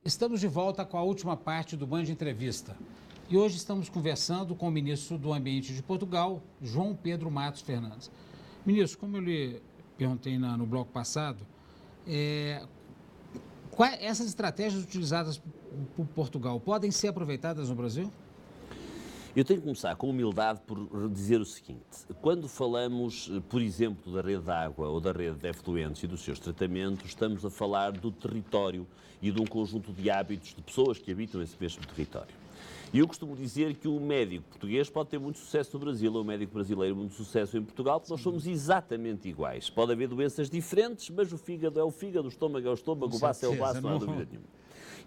Estamos de volta com a última parte do Band Entrevista. E hoje estamos conversando com o ministro do Ambiente de Portugal, João Pedro Matos Fernandes. Ministro, como eu lhe perguntei no bloco passado, essas estratégias utilizadas por Portugal podem ser aproveitadas no Brasil? Eu tenho que começar com humildade por dizer o seguinte: quando falamos, por exemplo, da rede de água ou da rede de efluentes e dos seus tratamentos, estamos a falar do território e de um conjunto de hábitos de pessoas que habitam esse mesmo território. E eu costumo dizer que o médico português pode ter muito sucesso no Brasil, ou o médico brasileiro muito sucesso em Portugal, porque nós somos exatamente iguais. Pode haver doenças diferentes, mas o fígado é o fígado, o estômago é o estômago, o baço é o baço, não há dúvida nenhuma.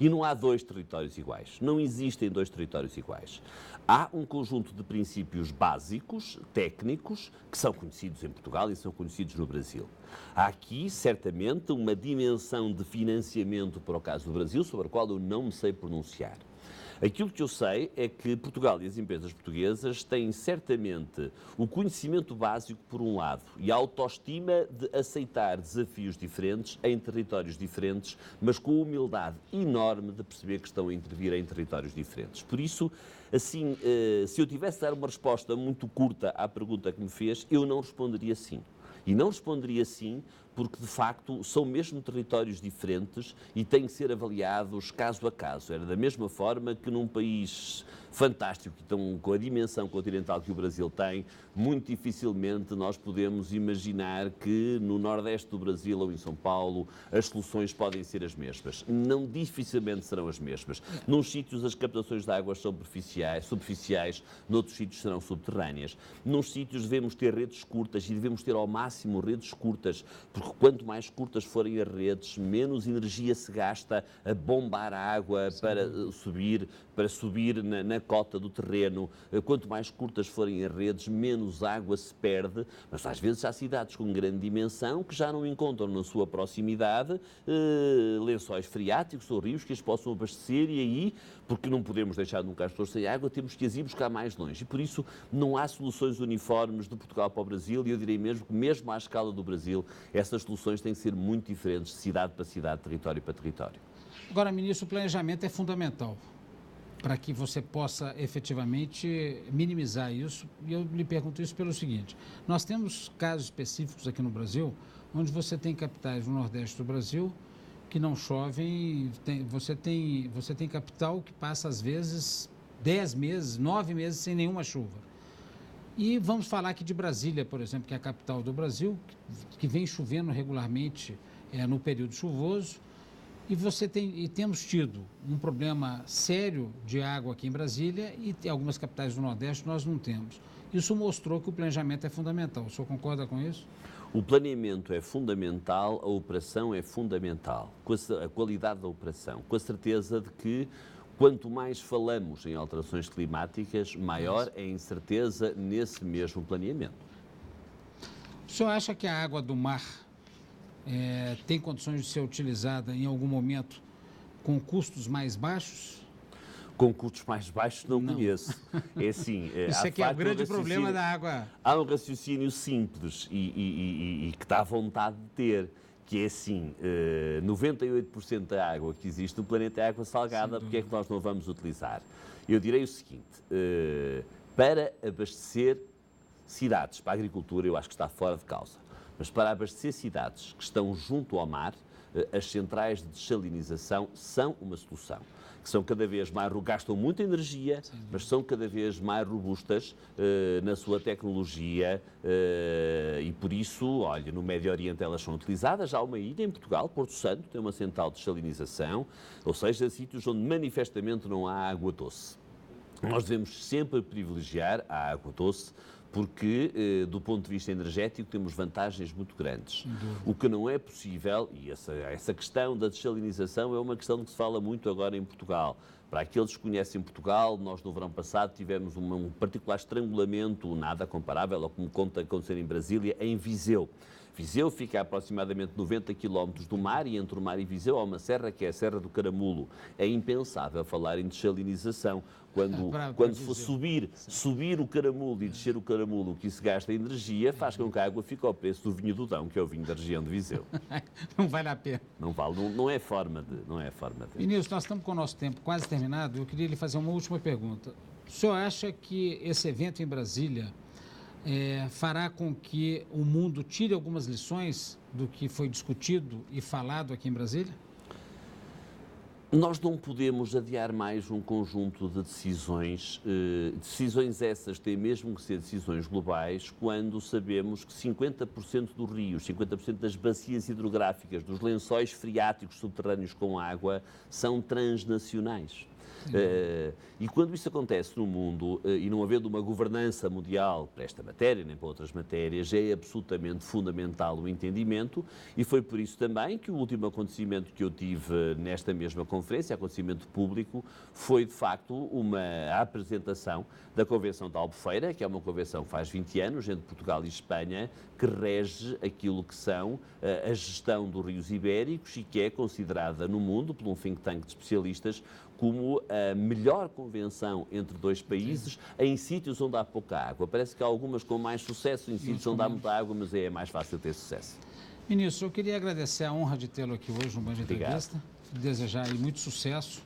E não há dois territórios iguais. Não existem dois territórios iguais. Há um conjunto de princípios básicos, técnicos, que são conhecidos em Portugal e são conhecidos no Brasil. Há aqui, certamente, uma dimensão de financiamento para o caso do Brasil, sobre a qual eu não me sei pronunciar. Aquilo que eu sei é que Portugal e as empresas portuguesas têm certamente o conhecimento básico, por um lado, e a autoestima de aceitar desafios diferentes em territórios diferentes, mas com a humildade enorme de perceber que estão a intervir em territórios diferentes. Por isso, assim, se eu tivesse de dar uma resposta muito curta à pergunta que me fez, eu não responderia sim. E não responderia sim porque, de facto, são mesmo territórios diferentes e têm que ser avaliados caso a caso. Era da mesma forma que num país fantástico, então, com a dimensão continental que o Brasil tem, muito dificilmente nós podemos imaginar que no Nordeste do Brasil ou em São Paulo as soluções podem ser as mesmas. Não, dificilmente serão as mesmas. Nos sítios as captações de águas são superficiais, noutros sítios serão subterrâneas. Nos sítios devemos ter redes curtas e devemos ter ao máximo redes curtas, porque quanto mais curtas forem as redes, menos energia se gasta a bombar a água para subir na cota do terreno. Quanto mais curtas forem as redes, menos água se perde, mas às vezes há cidades com grande dimensão que já não encontram na sua proximidade lençóis freáticos ou rios que as possam abastecer e aí, porque não podemos deixar nunca as pessoas sem água, temos que as ir buscar mais longe. E por isso não há soluções uniformes de Portugal para o Brasil e eu direi mesmo que mesmo à escala do Brasil, essas soluções têm que ser muito diferentes de cidade para cidade, território para território. Agora, ministro, o planejamento é fundamental para que você possa efetivamente minimizar isso. E eu lhe pergunto isso pelo seguinte: nós temos casos específicos aqui no Brasil, onde você tem capitais no Nordeste do Brasil que não chovem, você tem capital que passa às vezes 10 meses, 9 meses sem nenhuma chuva. E vamos falar aqui de Brasília, por exemplo, que é a capital do Brasil, que vem chovendo regularmente no período chuvoso. E temos tido um problema sério de água aqui em Brasília e algumas capitais do Nordeste nós não temos. Isso mostrou que o planejamento é fundamental. O senhor concorda com isso? O planeamento é fundamental, a operação é fundamental, com a qualidade da operação, com a certeza de que quanto mais falamos em alterações climáticas, maior é a incerteza nesse mesmo planeamento. O senhor acha que a água do mar tem condições de ser utilizada em algum momento com custos mais baixos? Com custos mais baixos não conheço. É assim, isso aqui é o grande problema da água. Há um raciocínio simples e que dá vontade de ter, que é assim, 98% da água que existe no planeta é água salgada, porque é que nós não vamos utilizar? Eu direi o seguinte: para abastecer cidades, para a agricultura eu acho que está fora de causa, mas para abastecer cidades que estão junto ao mar, as centrais de dessalinização são uma solução, que são cada vez mais, gastam muita energia, mas são cada vez mais robustas na sua tecnologia e por isso, olha, no Médio Oriente elas são utilizadas. Há uma ilha em Portugal, Porto Santo, tem uma central de dessalinização, ou seja, sítios onde manifestamente não há água doce. Nós devemos sempre privilegiar a água doce, porque, do ponto de vista energético, temos vantagens muito grandes. O que não é possível, e essa questão da dessalinização é uma questão que se fala muito agora em Portugal. Para aqueles que conhecem Portugal, nós no verão passado tivemos um particular estrangulamento, nada comparável ao que me conta acontecer em Brasília, em Viseu. Viseu fica a aproximadamente 90 quilómetros do mar e entre o mar e Viseu há uma serra que é a Serra do Caramulo. É impensável falar em desalinização. Quando for subir o Caramulo e descer o Caramulo, o que isso gasta energia, faz com que a água fique ao preço do vinho do Dão, que é o vinho da região de Viseu. Não vale a pena. Não vale, não é forma de... Vinícius, nós estamos com o nosso tempo quase terminado. Eu queria lhe fazer uma última pergunta. O senhor acha que esse evento em Brasília fará com que o mundo tire algumas lições do que foi discutido e falado aqui em Brasília? Nós não podemos adiar mais um conjunto de decisões. Decisões essas têm mesmo que ser decisões globais, quando sabemos que 50% dos rios, 50% das bacias hidrográficas, dos lençóis freáticos subterrâneos com água, são transnacionais. E quando isso acontece no mundo, e não havendo uma governança mundial para esta matéria, nem para outras matérias, é absolutamente fundamental o entendimento, e foi por isso também que o último acontecimento que eu tive nesta mesma conferência, acontecimento público, foi de facto uma apresentação da Convenção de Albufeira, que é uma convenção que faz 20 anos, entre Portugal e Espanha, que rege aquilo que são a gestão dos rios ibéricos e que é considerada no mundo, por um think tank de especialistas, como a melhor convenção entre dois países em sítios onde há pouca água. Parece que há algumas com mais sucesso em sítios onde há muita água, mas é mais fácil ter sucesso. Ministro, eu queria agradecer a honra de tê-lo aqui hoje no Band Entrevista, desejar aí muito sucesso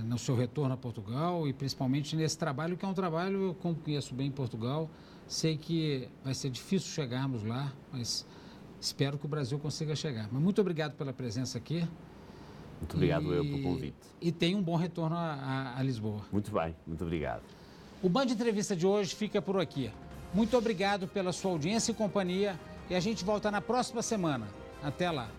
no seu retorno a Portugal e principalmente nesse trabalho, que é um trabalho, eu como conheço bem Portugal, sei que vai ser difícil chegarmos lá, mas espero que o Brasil consiga chegar. Mas muito obrigado pela presença aqui. Muito obrigado eu pelo convite. E tenha um bom retorno a Lisboa. Muito bem, muito obrigado. O Band Entrevista de hoje fica por aqui. Muito obrigado pela sua audiência e companhia e a gente volta na próxima semana. Até lá.